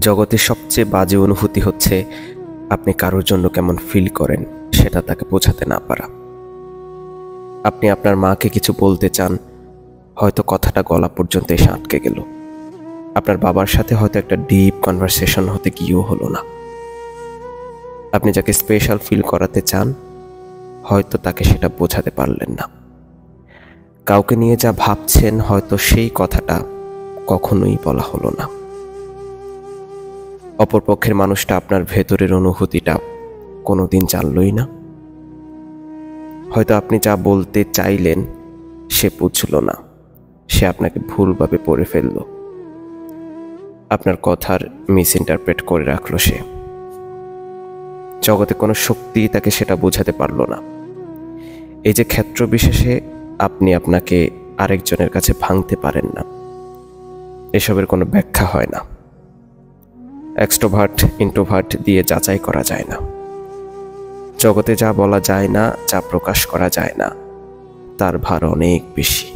জগতের সবচেয়ে বাজে অনুভূতি হচ্ছে আপনি কারোর জন্য কেমন ফিল করেন সেটা তাকে বোঝাতে না পারা। আপনি আপনার মাকে কিছু বলতে চান, হয়তো কথাটা গলা পর্যন্ত এসে আটকে গেল। আপনার বাবার সাথে হয়তো একটা ডিপ কনভারসেশন হতে গিয়েও হলো না। আপনি যাকে স্পেশাল ফিল করাতে চান, হয়তো তাকে সেটা বোঝাতে পারলেন না। কাউকে নিয়ে যা ভাবছেন, হয়তো সেই কথাটা কখনোই বলা হলো না। অপরপক্ষের মানুষটা আপনার ভেতরের অনুভূতিটা কোনোদিন জানলই না। হয়তো আপনি যা বলতে চাইলেন সে বুঝল না, সে আপনাকে ভুলভাবে পড়ে ফেলল, আপনার কথার মিস ইন্টারপ্রেট করে রাখলো সে। জগতে কোনো শক্তি তাকে সেটা বোঝাতে পারল না। এই যে ক্ষেত্র বিশেষে আপনি আপনাকে আরেকজনের কাছে ভাঙতে পারেন না, এসবের কোনো ব্যাখ্যা হয় না। এক্সট্রোভার্ট ইন্ট্রোভার্ট দিয়ে যাচাই করা যায় না। জগতে যা বলা যায় না, যা প্রকাশ করা যায় না, তার ভার অনেক বেশি।